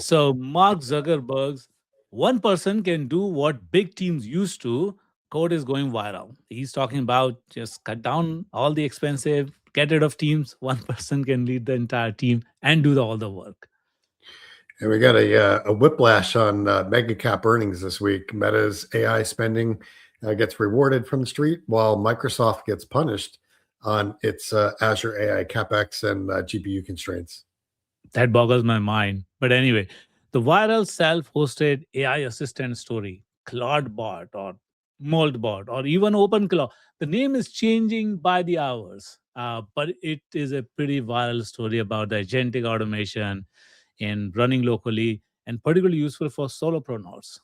So Mark Zuckerberg's one person can do what big teams used to. Code is going viral. He's talking about just cut down all the expensive, get rid of teams. One person can lead the entire team and do all the work. And we got a whiplash on mega cap earnings this week. Meta's AI spending gets rewarded from the street, while Microsoft gets punished on its Azure AI capex and GPU constraints. That boggles my mind. But anyway, the viral self-hosted AI assistant story, Clawdbot or Moldbot or even OpenClaw, the name is changing by the hours. But it is a pretty viral story about the agentic automation in running locally and particularly useful for solopreneurs.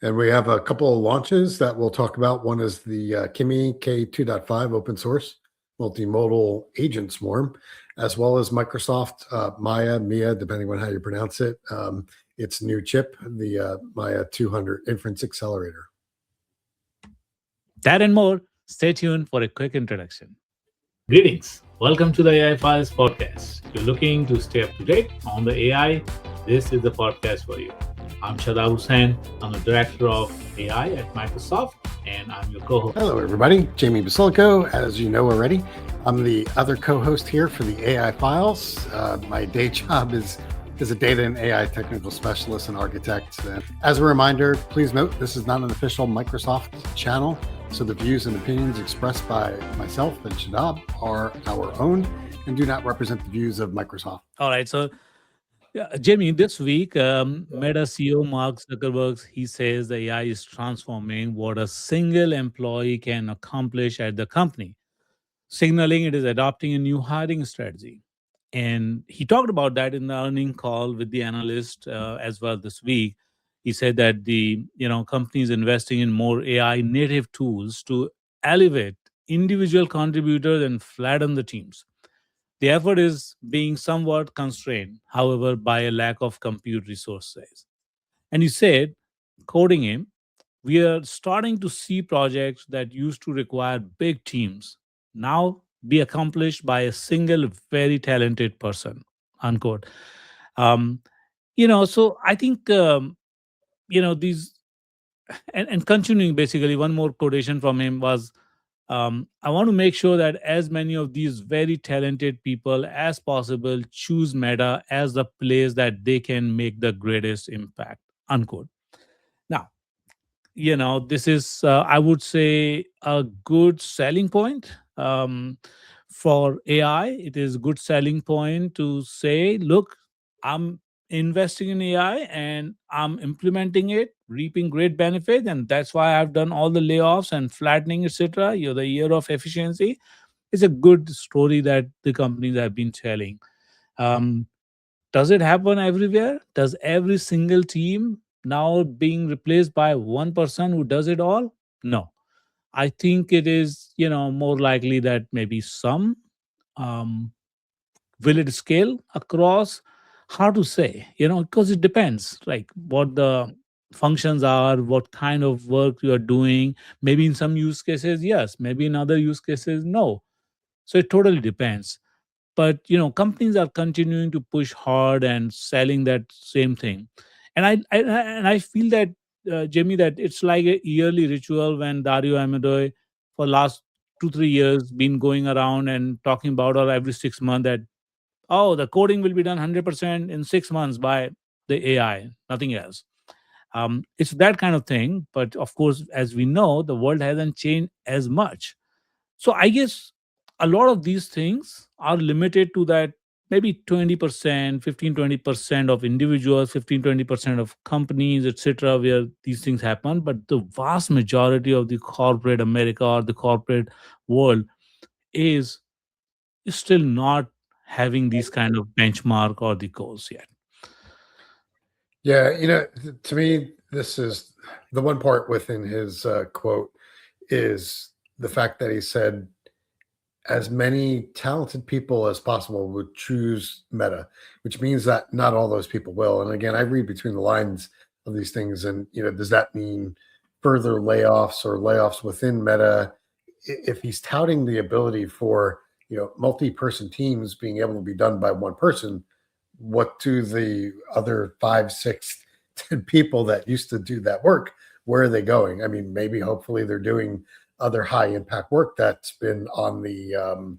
And we have a couple of launches that we'll talk about. One is the Kimi K2.5 open source multimodal agent swarm, as well as Microsoft Maia, depending on how you pronounce it, its new chip, the Maia 200 inference accelerator. That and more. Stay tuned for a quick introduction. Greetings. Welcome to the AI Files podcast. If you're looking to stay up to date on the AI, this is the podcast for you. I'm Shadab Hussain. I'm the director of AI at Microsoft, and I'm your co-host. Hello, everybody. Jamie Basilico, as you know already. I'm the other co-host here for the AI Files. My day job is a data and AI technical specialist and architect. And as a reminder, please note this is not an official Microsoft channel, so the views and opinions expressed by myself and Shadab are our own and do not represent the views of Microsoft. All right, so Jamie, this week, Meta CEO Mark Zuckerberg, he says the AI is transforming what a single employee can accomplish at the company, signaling it is adopting a new hiring strategy. And he talked about that in the earning call with the analyst as well this week. He said that the company is investing in more AI native tools to elevate individual contributors and flatten the teams. The effort is being somewhat constrained, however, by a lack of compute resources. And he said, quoting him, we are starting to see projects that used to require big teams now be accomplished by a single very talented person, unquote. Um, so I think, these, and continuing basically, one more quotation from him was, I want to make sure that as many of these very talented people as possible choose Meta as the place that they can make the greatest impact, unquote. Now, this is, I would say, a good selling point for AI. It is a good selling point to say, look, I'm investing in AI and I'm implementing it, reaping great benefit, and that's why I've done all the layoffs and flattening, etc. The year of efficiency. It's a good story that the companies have been telling. Um, does it happen everywhere? Does every single team now being replaced by one person who does it all? No. I think it is, more likely that maybe some. Um, will it scale across? Hard to say, because it depends, like what the functions are, what kind of work you are doing. Maybe in some use cases, yes. Maybe in other use cases, no. So it totally depends. But companies are continuing to push hard and selling that same thing. And I feel that, Jamie, that it's like a yearly ritual when Dario Amodei for last 2-3 years been going around and talking about, or every 6 months, that the coding will be done 100% in 6 months by the AI, nothing else. It's that kind of thing. But of course, as we know, the world hasn't changed as much. So I guess a lot of these things are limited to that maybe 20%, 15-20% of individuals, 15-20% of companies, etc., where these things happen. But the vast majority of the corporate America or the corporate world is still not having these kind of benchmark or the goals yet. Yeah, to me, this is the one part within his quote is the fact that he said as many talented people as possible would choose Meta, which means that not all those people will. And again, I read between the lines of these things, and does that mean further layoffs or layoffs within Meta? If he's touting the ability for multi-person teams being able to be done by one person, what do the other 5, 6, 10 people that used to do that work, where are they going? I mean, maybe hopefully they're doing other high impact work that's been on the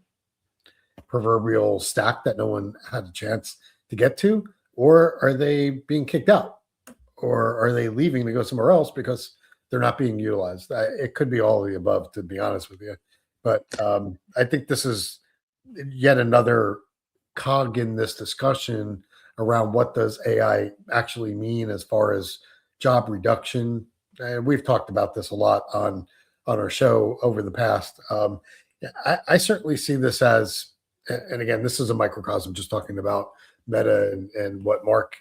proverbial stack that no one had a chance to get to, or are they being kicked out, or are they leaving to go somewhere else because they're not being utilized? It could be all of the above, to be honest with you. But I think this is yet another cog in this discussion around what does AI actually mean as far as job reduction. And we've talked about this a lot on our show over the past. Yeah, I certainly see this as, and again, this is a microcosm, just talking about Meta and what Mark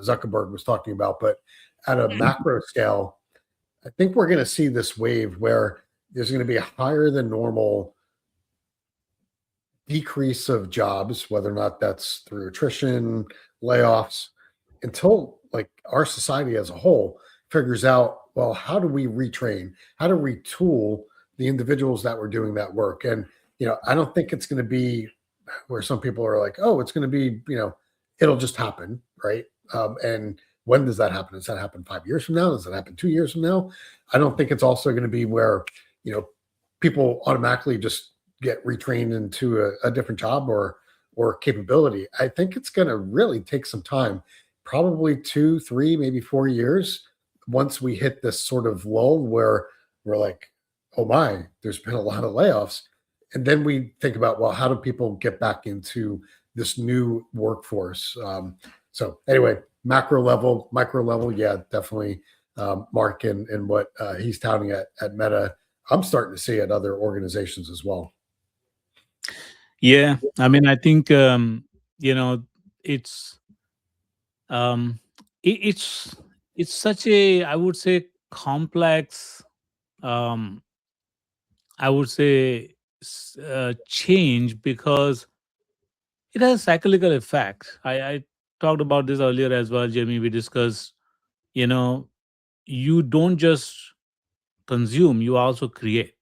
Zuckerberg was talking about. But at a macro scale, I think we're going to see this wave where there's going to be a higher than normal decrease of jobs, whether or not that's through attrition, layoffs, until like our society as a whole figures out, well, how do we retrain? How do we retool the individuals that were doing that work? And, I don't think it's going to be where some people are like, oh, it's going to be, it'll just happen, right? And when does that happen? Does that happen 5 years from now? Does that happen 2 years from now? I don't think it's also going to be where, people automatically just get retrained into a different job or capability. I think it's going to really take some time, probably 2, 3, maybe 4 years, once we hit this sort of lull where we're like, oh my, there's been a lot of layoffs. And then we think about, well, how do people get back into this new workforce? So anyway, macro level, micro level, yeah, definitely Mark and what he's touting at Meta. I'm starting to see at other organizations as well. Yeah, I mean, I think it's um, it's such a, I would say, complex. Um, I would say change, because it has a cyclical effect. I talked about this earlier as well, Jamie. We discussed, you know, you don't just consume, you also create.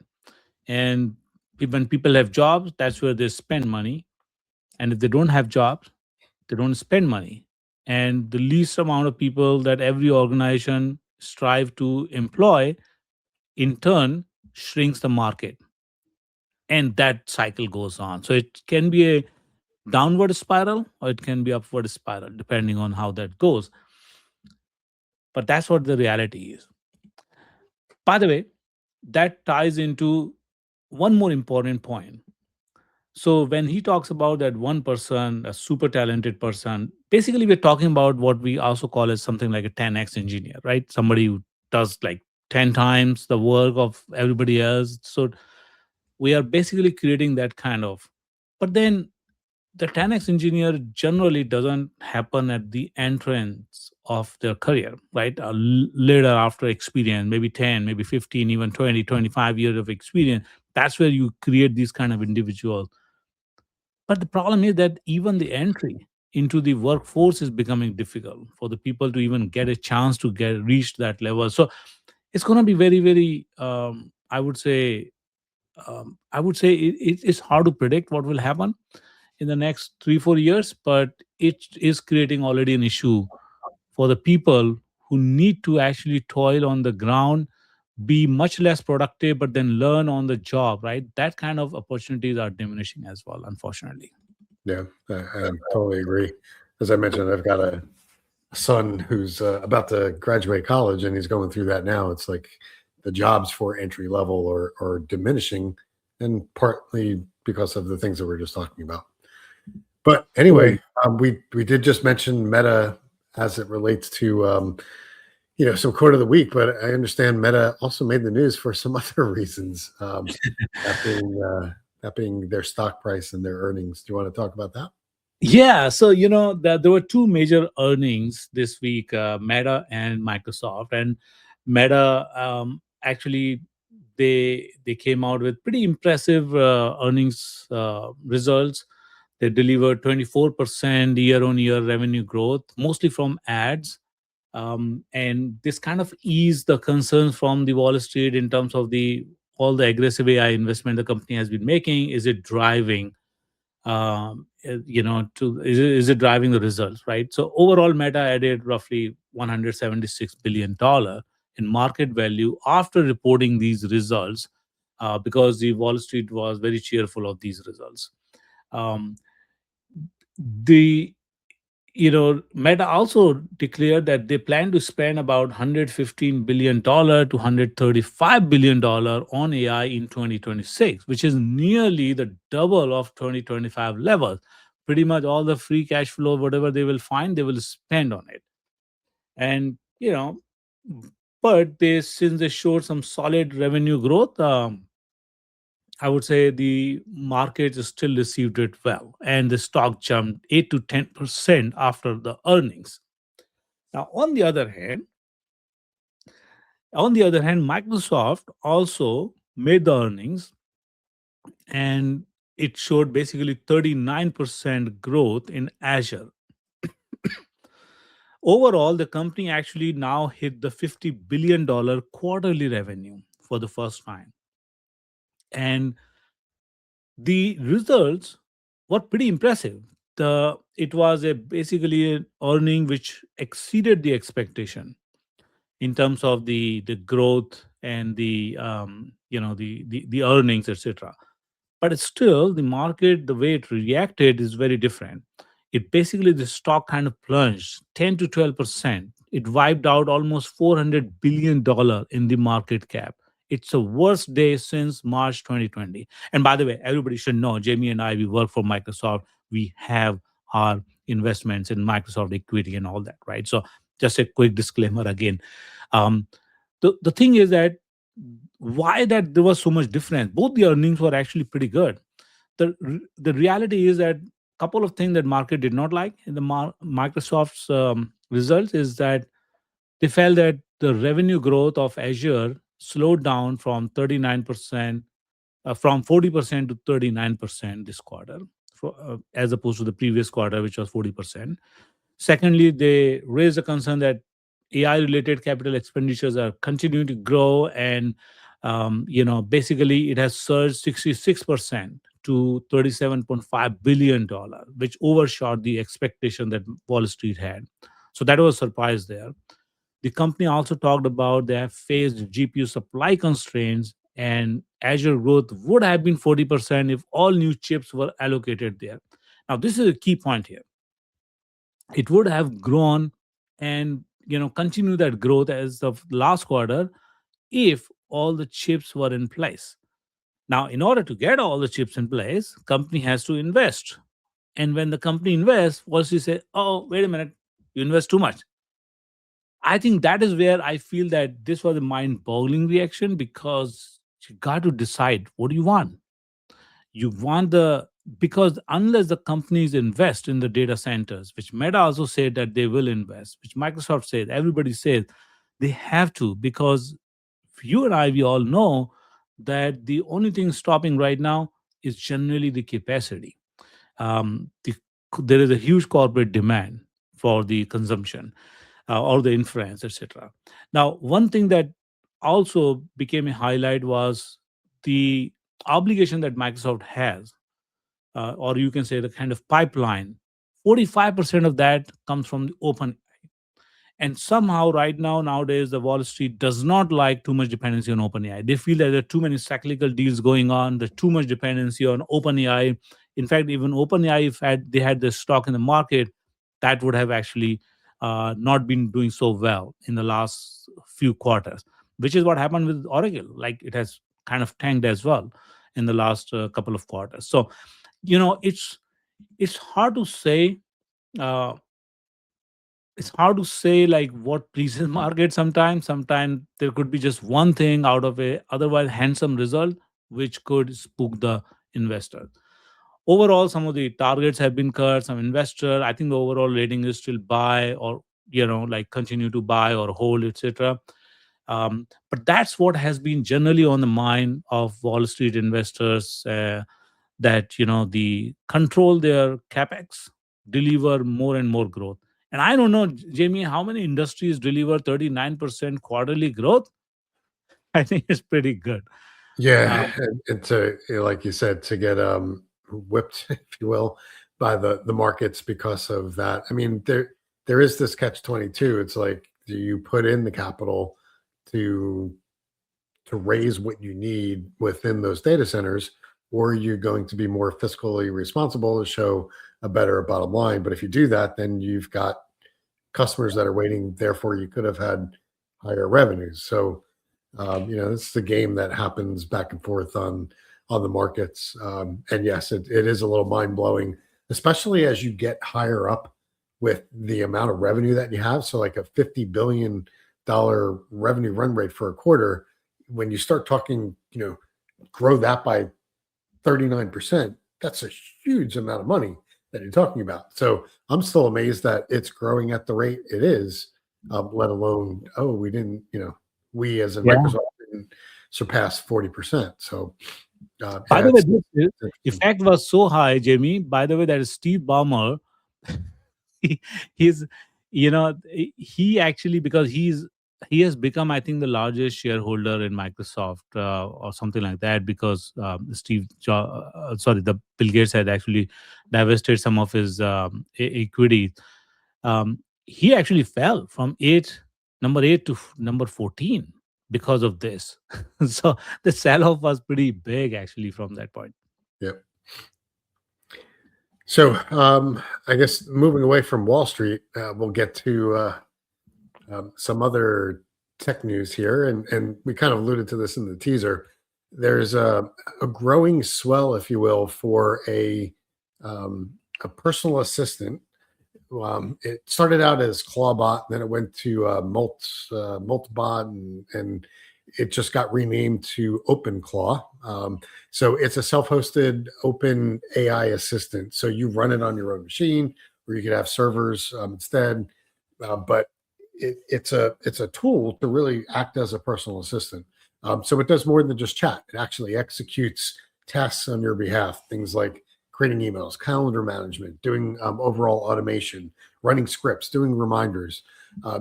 And when people have jobs, that's where they spend money. And if they don't have jobs, they don't spend money. And the least amount of people that every organization strive to employ, in turn, shrinks the market. And that cycle goes on. So it can be a downward spiral or it can be upward spiral, depending on how that goes. But that's what the reality is. By the way, that ties into one more important point. So when he talks about that one person, a super talented person, basically we're talking about what we also call as something like a 10x engineer, right? Somebody who does like 10 times the work of everybody else. So we are basically creating that kind of. But then the 10x engineer generally doesn't happen at the entrance of their career, right? Later after experience, maybe 10, maybe 15, even 20, 25 years of experience. That's where you create these kind of individuals. But the problem is that even the entry into the workforce is becoming difficult for the people to even get a chance to get reach that level. So it's going to be very, very, I would say it's hard to predict what will happen in the next 3 4 years, but it is creating already an issue for the people who need to actually toil on the ground, be much less productive, but then learn on the job, right? That kind of opportunities are diminishing as well, unfortunately. Yeah, I totally agree. As I mentioned, I've got a son who's about to graduate college, and he's going through that now. It's like the jobs for entry level are diminishing, and partly because of the things that we are just talking about. But anyway, we did just mention Meta as it relates to some quote of the week, but I understand Meta also made the news for some other reasons. That being their stock price and their earnings. Do you want to talk about that? Yeah, so that there were two major earnings this week, Meta and Microsoft. And Meta, actually, they came out with pretty impressive earnings results. They delivered 24% year-on-year revenue growth, mostly from ads. And this kind of eased the concerns from the Wall Street in terms of the all the aggressive AI investment the company has been making. Is it driving is it driving the results, right? So overall, Meta added roughly $176 billion in market value after reporting these results, because the Wall Street was very cheerful of these results. Um, the Meta also declared that they plan to spend about $115 billion to $135 billion on AI in 2026, which is nearly the double of 2025 levels. Pretty much all the free cash flow, whatever they will find, they will spend on it. And but since they showed some solid revenue growth, I would say the market still received it well, and the stock jumped 8 to 10% after the earnings. Now, on the other hand, Microsoft also made the earnings, and it showed basically 39% growth in Azure. Overall, the company actually now hit the $50 billion quarterly revenue for the first time. And the results were pretty impressive. It was a basically an earning which exceeded the expectation in terms of the growth and the earnings, etc. But still, the market, the way it reacted is very different. It basically, the stock kind of plunged 10 to 12%. It wiped out almost $400 billion in the market cap. It's the worst day since March 2020. And by the way, everybody should know, Jamie and I, we work for Microsoft. We have our investments in Microsoft equity and all that, right? So just a quick disclaimer again. Um, the thing is that why that there was so much difference. Both the earnings were actually pretty good. The reality is that couple of things that market did not like in the Microsoft's results is that they felt that the revenue growth of Azure slowed down from 39%, from 40% to 39% this quarter, as opposed to the previous quarter, which was 40%. Secondly, they raised the concern that AI related capital expenditures are continuing to grow, and basically it has surged 66% to $37.5 billion, which overshot the expectation that Wall Street had. So that was a surprise there. The company also talked about they have faced GPU supply constraints, and Azure growth would have been 40% if all new chips were allocated there. Now, this is a key point here. It would have grown and continue that growth as of last quarter if all the chips were in place. Now, in order to get all the chips in place, company has to invest. And when the company invests, Wall Street say, "Oh, wait a minute, you invest too much." I think that is where I feel that this was a mind-boggling reaction, because you got to decide what do you want. You want the Because unless the companies invest in the data centers, which Meta also said that they will invest, which Microsoft said, everybody says they have to, because you and I, we all know that the only thing stopping right now is generally the capacity. There is a huge corporate demand for the consumption, or the inference, etc. Now, one thing that also became a highlight was the obligation that Microsoft has, or you can say the kind of pipeline. 45% of that comes from the open. And somehow, right now, nowadays, the Wall Street does not like too much dependency on OpenAI. They feel that there are too many cyclical deals going on. There's too much dependency on OpenAI. In fact, even OpenAI, if they had the stock in the market, that would have actually not been doing so well in the last few quarters, which is what happened with Oracle. Like, it has kind of tanked as well in the last couple of quarters. So, it's hard to say. Uh, it's hard to say like what pleases market sometimes there could be just one thing out of a otherwise handsome result which could spook the investor. Overall, some of the targets have been cut. Some investor, I think the overall rating is still buy, or like continue to buy or hold, etc. But that's what has been generally on the mind of Wall Street investors, that the control their capex, deliver more and more growth. And I don't know, Jamie, how many industries deliver 39% quarterly growth. I think it's pretty good. Yeah, uh, and to like you said, to get whipped, if you will, by the markets because of that. I mean, there is this catch-22. It's like, do you put in the capital to raise what you need within those data centers, or are you going to be more fiscally responsible to show a better bottom line? But if you do that, then you've got customers that are waiting. Therefore, you could have had higher revenues. So, this is a game that happens back and forth on the markets. And yes, it is a little mind blowing, especially as you get higher up with the amount of revenue that you have. So, like a $50 billion revenue run rate for a quarter, when you start talking, grow that by 39%, that's a huge amount of money that you're talking about. So I'm still amazed that it's growing at the rate it is, let alone, we didn't, we as in Yeah. Microsoft didn't surpass 40%. So, By the way, it's this interesting. effect was so high, Jamie. By the way, that is Steve Ballmer. he, he's, he actually, because he has become, I think, the largest shareholder in Microsoft or something like that, because the Bill Gates had actually divested some of his equity. He actually fell from number 8 to number 14 because of this. So the sell-off was pretty big actually from that point. Yep. So, I guess moving away from Wall Street, we'll get to some other tech news here, and we kind of alluded to this in the teaser. There's a growing swell, if you will, for a personal assistant. It started out as Clawbot, then it went to Multibot, and it just got renamed to OpenClaw. So it's a self-hosted open AI assistant. So you run it on your own machine, or you could have servers instead. But it's a tool to really act as a personal assistant. So it does more than just chat. It actually executes tasks on your behalf. Things like creating emails, calendar management, doing overall automation, running scripts, doing reminders.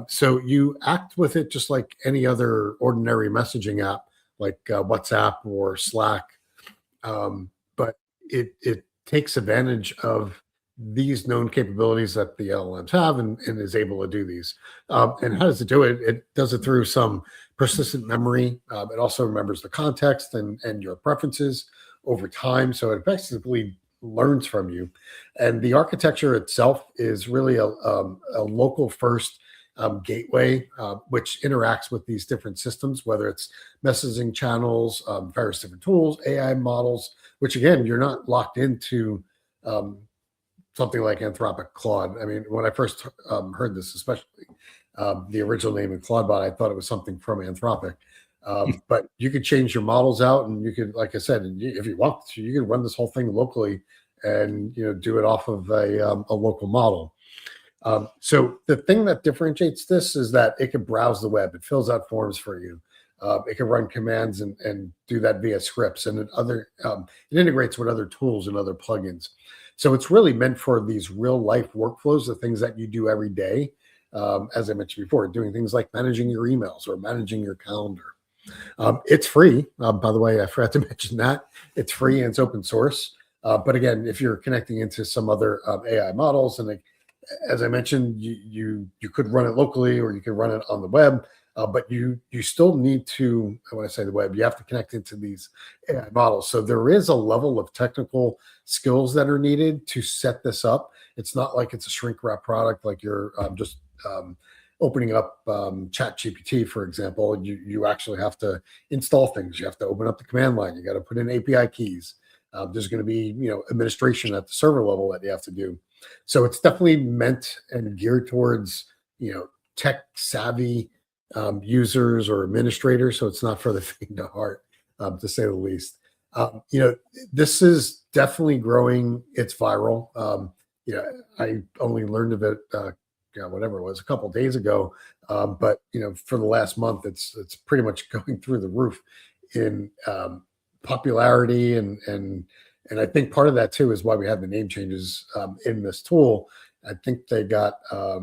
So you act with it just like any other ordinary messaging app, like WhatsApp or Slack. But it takes advantage of these known capabilities that the LLMs have, and is able to do these. And how does it do it? It does it through some persistent memory. It also remembers the context and your preferences over time. So it effectively learns from you. And the architecture itself is really a local first gateway, which interacts with these different systems, whether it's messaging channels, various different tools, AI models, which again, you're not locked into something like Anthropic Claude. I mean, when I first heard this, especially the original name of Clawdbot, I thought it was something from Anthropic. But you could change your models out, and you could, like I said, if you want to, you could run this whole thing locally, and do it off of a local model. So the thing that differentiates this is that it can browse the web. It fills out forms for you. It can run commands and do that via scripts, and it integrates with other tools and other plugins. So it's really meant for these real life workflows, the things that you do every day. As I mentioned before, doing things like managing your emails or managing your calendar. It's free. By the way, I forgot to mention that. It's free and it's open source. But again, if you're connecting into some other AI models, and as I mentioned, you could run it locally, or you could run it on the web. But you still need to, when I say the web, you have to connect into these AI models. So there is a level of technical skills that are needed to set this up. It's not like it's a shrink wrap product, like you're just opening up ChatGPT, for example. You actually have to install things. You have to open up the command line. You got to put in API keys. There's going to be administration at the server level that you have to do. So it's definitely meant and geared towards tech savvy users or administrators. So it's not for the faint of heart, to say the least. This is definitely growing. It's viral. I only learned of it, whatever it was, a couple of days ago. But for the last month, it's pretty much going through the roof in popularity, and I think part of that too is why we have the name changes in this tool. I think they got I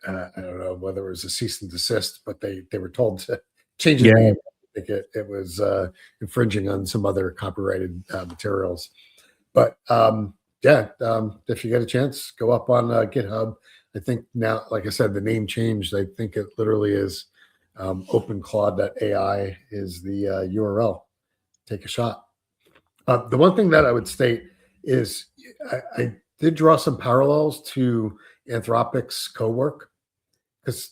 don't know whether it was a cease and desist, but they were told to change the name. I think it was infringing on some other copyrighted materials. But yeah, if you get a chance, go up on GitHub. I think now, like I said, the name changed. I think it literally is OpenClaw.ai is the URL. Take a shot. The one thing that I would state is I did draw some parallels to Anthropic's co-work, because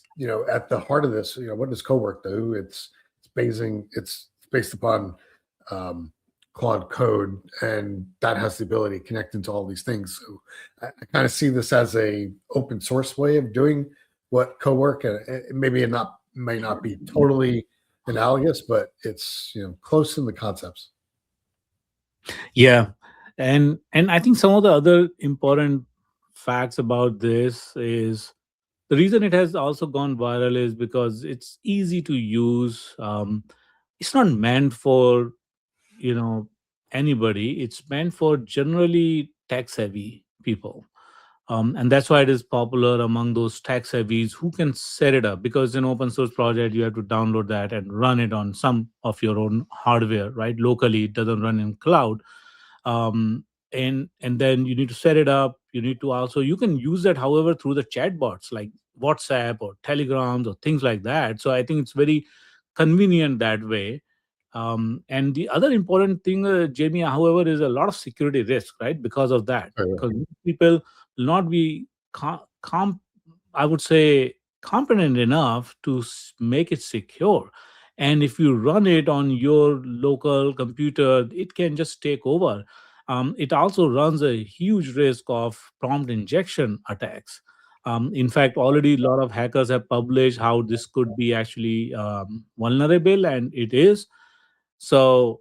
at the heart of this, what does co-work do? It's based upon Claude code, and that has the ability to connect into all these things. So I kind of see this as a open source way of doing what co-work, and maybe it may not be totally analogous, but it's close in the concepts. Yeah, and I think some of the other important facts about this is the reason it has also gone viral is because it's easy to use. It's not meant for you know anybody. It's meant for generally tech savvy people. And that's why it is popular among those tech savvies who can set it up, because in open source project you have to download that and run it on some of your own hardware, right? Locally, it doesn't run in cloud. Um, and then you need to set it up. You need to also, you can use that however through the chatbots like WhatsApp or Telegrams or things like that. So I think it's very convenient that way. And the other important thing, Jamie, however, is a lot of security risk, right? Because of that, Oh, because people will not be I would say competent enough to make it secure. And if you run it on your local computer, it can just take over. It also runs a huge risk of prompt injection attacks. In fact, already a lot of hackers have published how this could be actually vulnerable, and it is. So,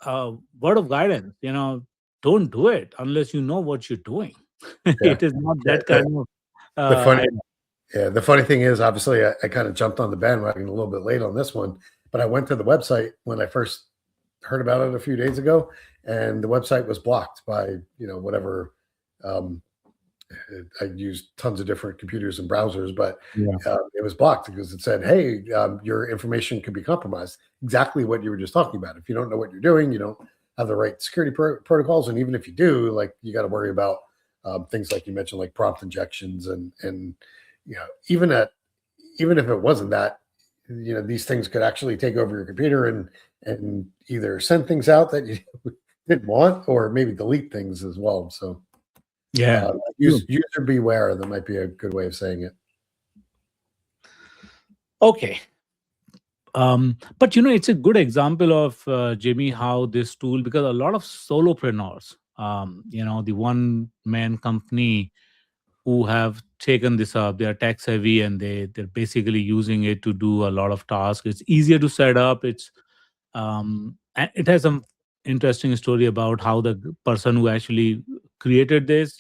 word of guidance, don't do it unless you know what you're doing. yeah. It is not Yeah, that kind of the funny idea. Yeah, the funny thing is, obviously, I kind of jumped on the bandwagon a little bit late on this one, but I went to the website when I first heard about it a few days ago, and the website was blocked by whatever. Um, I used tons of different computers and browsers, but Yeah. it was blocked because it said, "Hey, your information could be compromised." Exactly what you were just talking about. If you don't know what you're doing, you don't have the right security protocols, and even if you do, like you got to worry about things like you mentioned, like prompt injections, and even even if it wasn't that, these things could actually take over your computer and either send things out that you didn't want, or maybe delete things as well. So Yeah. True. user beware. That might be a good way of saying it. Okay. But it's a good example of Jimmy, how this tool, because a lot of solopreneurs, the one man company who have taken this up, they are tech savvy and they're basically using it to do a lot of tasks. It's easier to set up. And it has some interesting story about how the person who actually created this,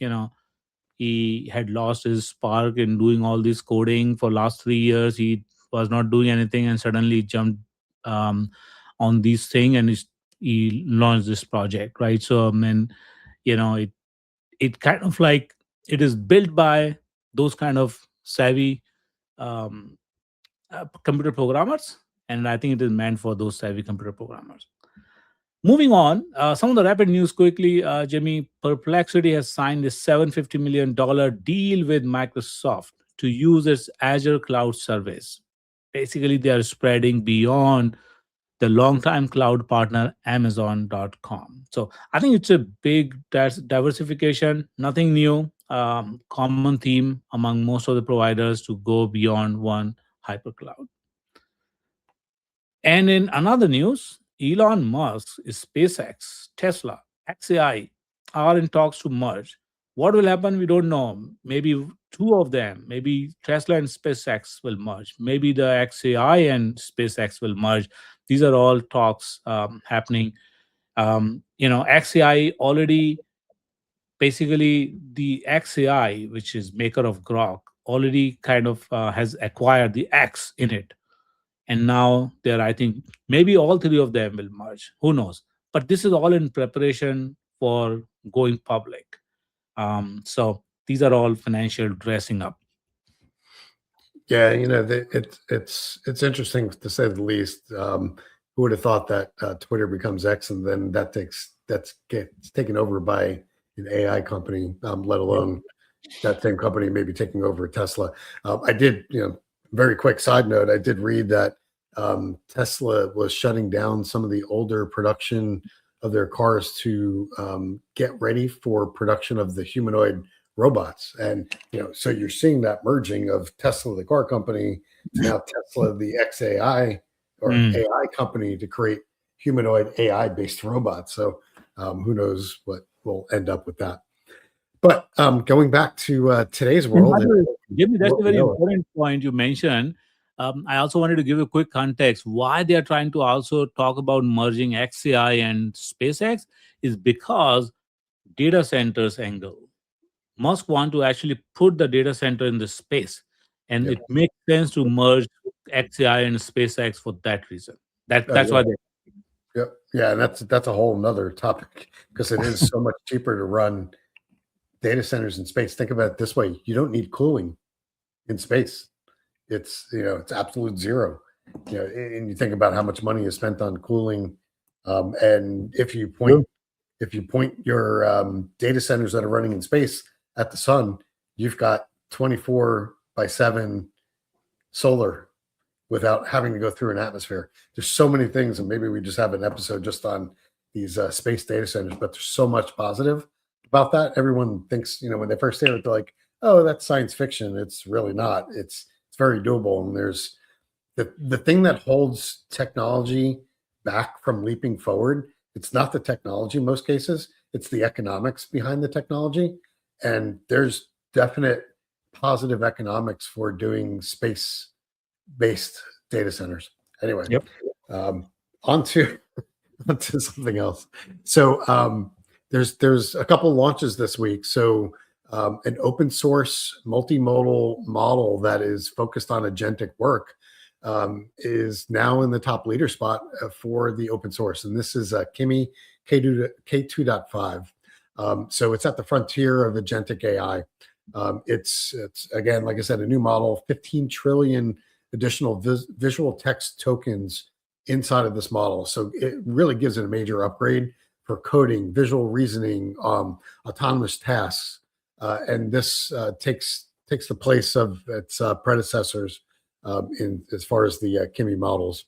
he had lost his spark in doing all this coding for last 3 years. He was not doing anything and suddenly jumped um, on this thing, and he launched this project, right? So and it kind of like, it is built by those kind of savvy um, computer programmers, and I think it is meant for those savvy computer programmers. Moving on, some of the rapid news quickly. Jimmy, Perplexity has signed a $750 million deal with Microsoft to use its Azure cloud service. Basically, they are spreading beyond the longtime cloud partner Amazon.com. So I think it's a big diversification, nothing new, common theme among most of the providers to go beyond one hypercloud. And in another news, Elon Musk, SpaceX, Tesla, XAI are in talks to merge. What will happen? We don't know. Maybe two of them, maybe Tesla and SpaceX will merge. Maybe the XAI and SpaceX will merge. These are all talks happening. XAI already, basically, the XAI, which is maker of Grok, already kind of has acquired the X in it, and now there, I think maybe all three of them will merge, who knows. But this is all in preparation for going public. So these are all financial dressing up. Yeah, it's interesting to say the least. Who would have thought that Twitter becomes X and then that takes that's gets taken over by an AI company, let alone that same company maybe taking over Tesla. I did, very quick side note, I did read that Tesla was shutting down some of the older production of their cars to get ready for production of the humanoid robots. And, so you're seeing that merging of Tesla, the car company, to now Tesla, the XAI or Mm. AI company to create humanoid AI based robots. So who knows what will end up with that. But going back to today's And world by and the way, Jimmy, that's a what we very know of. important point you mentioned. I also wanted to give a quick context why they are trying to also talk about merging XCI and SpaceX is because data centers angle. Musk want to actually put the data center in the space, and Yep. it makes sense to merge XCI and SpaceX for that reason. That's Yeah. why they. Yep. Yeah, and that's a whole nother topic because it is so much cheaper to run data centers in space. Think about it this way: you don't need cooling in space. It's absolute zero. And you think about how much money is spent on cooling, and if you point your data centers that are running in space at the sun, you've got 24/7 solar without having to go through an atmosphere. There's so many things, and maybe we just have an episode just on these space data centers, but there's so much positive about that. Everyone thinks, when they first hear it, they're like, oh, that's science fiction. It's really not. It's very doable. And there's the thing that holds technology back from leaping forward. It's not the technology in most cases, it's the economics behind the technology. And there's definite positive economics for doing space based data centers. Anyway, Yep. um, on to onto something else. So there's a couple launches this week. So an open source multimodal model that is focused on agentic work is now in the top leader spot for the open source, and this is Kimi K2.5. So it's at the frontier of agentic AI. It's again, like I said, a new model, 15 trillion additional visual text tokens inside of this model. So it really gives it a major upgrade for coding, visual reasoning, autonomous tasks, and this takes the place of its predecessors in as far as the Kimi models.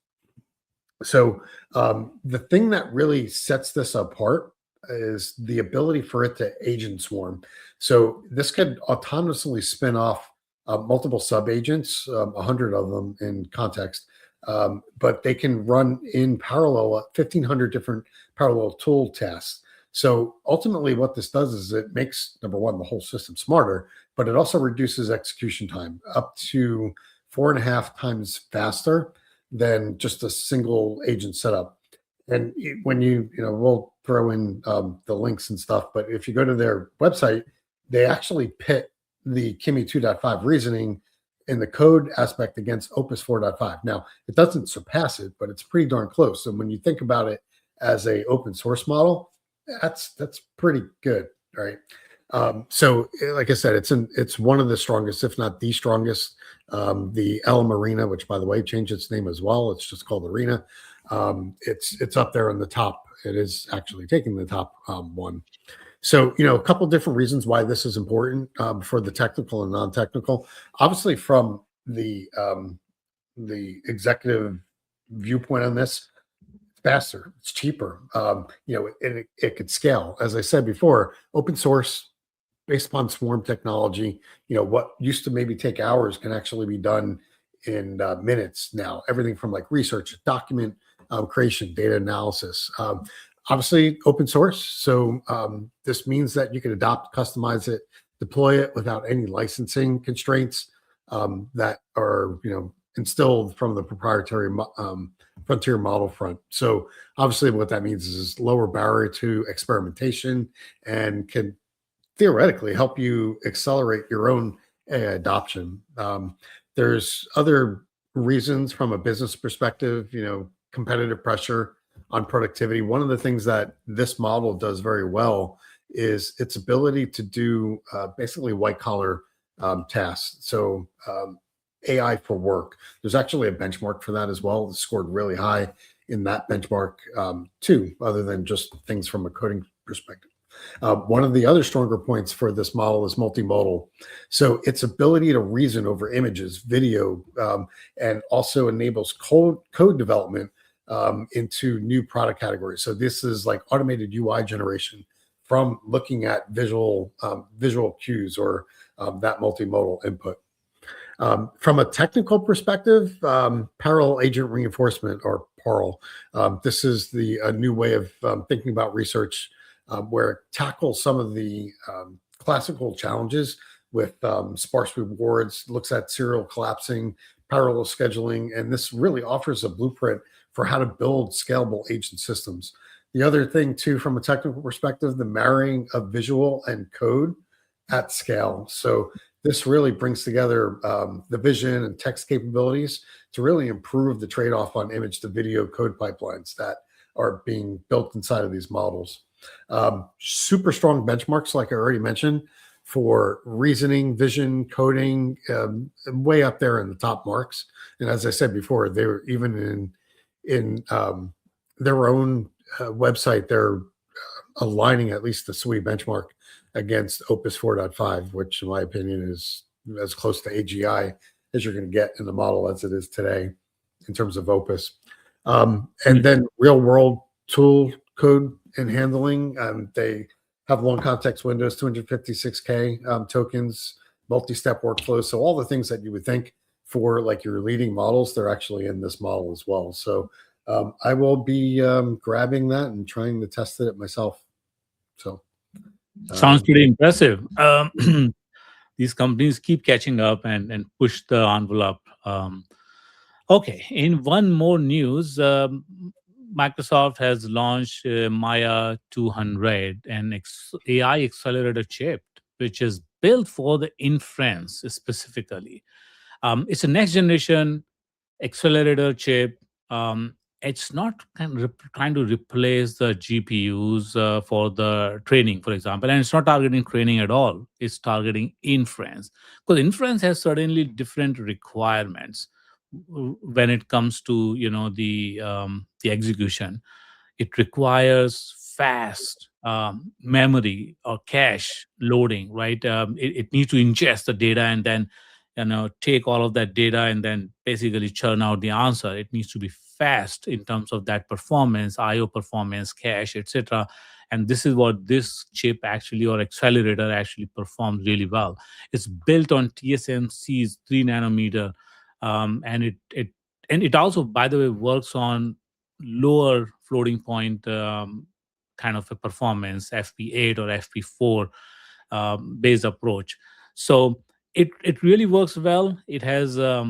So the thing that really sets this apart is the ability for it to agent swarm. So this could autonomously spin off multiple sub agents, 100 of them in context, but they can run in parallel 1,500 different parallel tool tasks. So ultimately, what this does is it makes, number one, the whole system smarter, but it also reduces execution time up to 4.5 times faster than just a single agent setup. And when we'll throw in the links and stuff, but if you go to their website, they actually pit the Kimi 2.5 reasoning in the code aspect against Opus 4.5. Now, it doesn't surpass it, but it's pretty darn close. And when you think about it as a open source model, that's pretty good, right? So, like I said, it's one of the strongest, if not the strongest. The Elm Arena, which by the way changed its name as well, it's just called Arena. It's up there in the top. It is actually taking the top one. So, a couple different reasons why this is important for the technical and non-technical. Obviously, from the executive viewpoint on this, it's faster, it's cheaper. And it could scale. As I said before, open source based upon swarm technology. What used to maybe take hours can actually be done in minutes now. Everything from like research, document creation, data analysis. Obviously open source. So this means that you can adopt, customize it, deploy it without any licensing constraints that are, instilled from the proprietary frontier model front. So obviously what that means is lower barrier to experimentation and can theoretically help you accelerate your own AI adoption. There's other reasons from a business perspective, competitive pressure on productivity. One of the things that this model does very well is its ability to do basically white collar tasks. So AI for work. There's actually a benchmark for that as well. It's scored really high in that benchmark too, other than just things from a coding perspective. One of the other stronger points for this model is multimodal. So its ability to reason over images, video, and also enables code development into new product categories. So this is like automated UI generation from looking at visual cues or that multimodal input. From a technical perspective, parallel agent reinforcement, or PARL, this is a new way of thinking about research where it tackles some of the classical challenges with sparse rewards, looks at serial collapsing, parallel scheduling, and this really offers a blueprint for how to build scalable agent systems. The other thing, too, from a technical perspective, the marrying of visual and code at scale. So this really brings together the vision and text capabilities to really improve the trade-off on image to video code pipelines that are being built inside of these models. Super strong benchmarks, like I already mentioned, for reasoning, vision, coding, way up there in the top marks. And as I said before, they were even in their own website, they're aligning at least the SWE benchmark against Opus 4.5, which in my opinion is as close to AGI as you're going to get in the model as it is today in terms of Opus. And then real world tool code and handling. They have long context windows, 256K tokens, multi-step workflows. So all the things that you would think for like your leading models, they're actually in this model as well. So I will be grabbing that and trying to test it myself. So sounds pretty impressive. These companies keep catching up and push the envelope. Okay, in one more news, Microsoft has launched Maia 200, an AI accelerator chip, which is built for the inference specifically. It's a next generation accelerator chip. It's not trying to replace the GPUs for the training, for example, and it's not targeting training at all. It's targeting inference, because inference has certainly different requirements when it comes to the execution. It requires fast memory or cache loading, right? It needs to ingest the data and then take all of that data and then basically churn out the answer. It needs to be fast in terms of that performance, IO performance, cache, etc. And this is what this chip actually, or accelerator, actually performs really well. It's built on TSMC's 3 nanometer, and it also, by the way, works on lower floating point kind of a performance, FP8 or FP4 based approach. So it really works well. It has I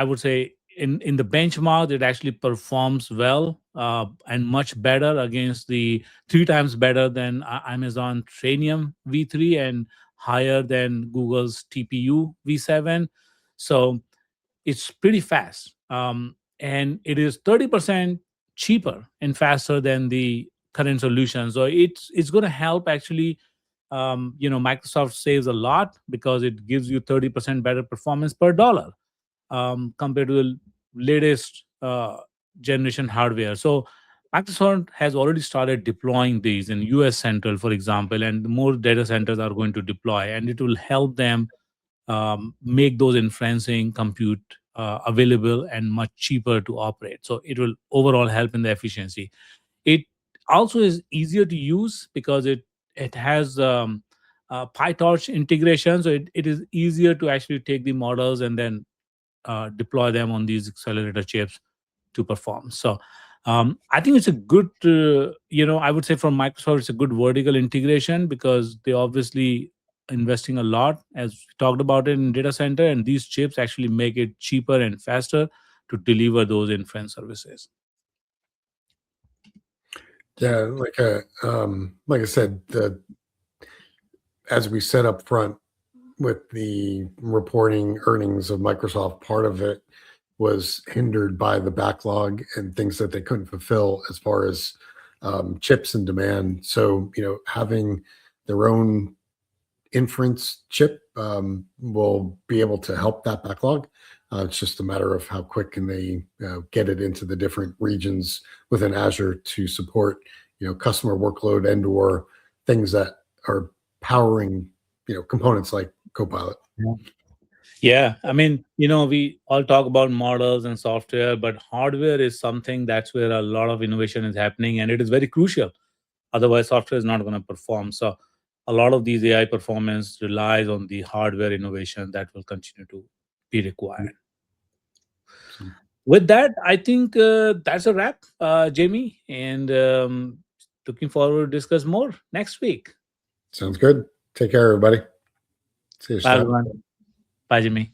would say in the benchmark, it actually performs well and much better against the 3 times better than Amazon Trainium V3 and higher than Google's TPU V7. So it's pretty fast, and it is 30% cheaper and faster than the current solution. So it's going to help actually. Microsoft saves a lot because it gives you 30% better performance per dollar compared to the latest generation hardware. So Microsoft has already started deploying these in US Central, for example, and more data centers are going to deploy, and it will help them make those inferencing compute available and much cheaper to operate. So it will overall help in the efficiency. It also is easier to use because it has PyTorch integration, so it is easier to actually take the models and then deploy them on these accelerator chips to perform. So I think it's a good, I would say from Microsoft, it's a good vertical integration because they obviously investing a lot, as we talked about it, in data center, and these chips actually make it cheaper and faster to deliver those inference services. Yeah, like I said, as we said up front with the reporting earnings of Microsoft, part of it was hindered by the backlog and things that they couldn't fulfill as far as chips and demand. So, having their own inference chip will be able to help that backlog. It's just a matter of how quick can they get it into the different regions within Azure to support, customer workload and/or things that are powering, components like Copilot. Yeah, I mean, we all talk about models and software, but hardware is something that's where a lot of innovation is happening, and it is very crucial. Otherwise, software is not going to perform. So, a lot of these AI performance relies on the hardware innovation that will continue to be required. So, With that, I think that's a wrap, Jamie, and looking forward to discuss more next week. sounds good. Take care, everybody. See you, Bye, Shadab. everyone. Bye, Jimmy.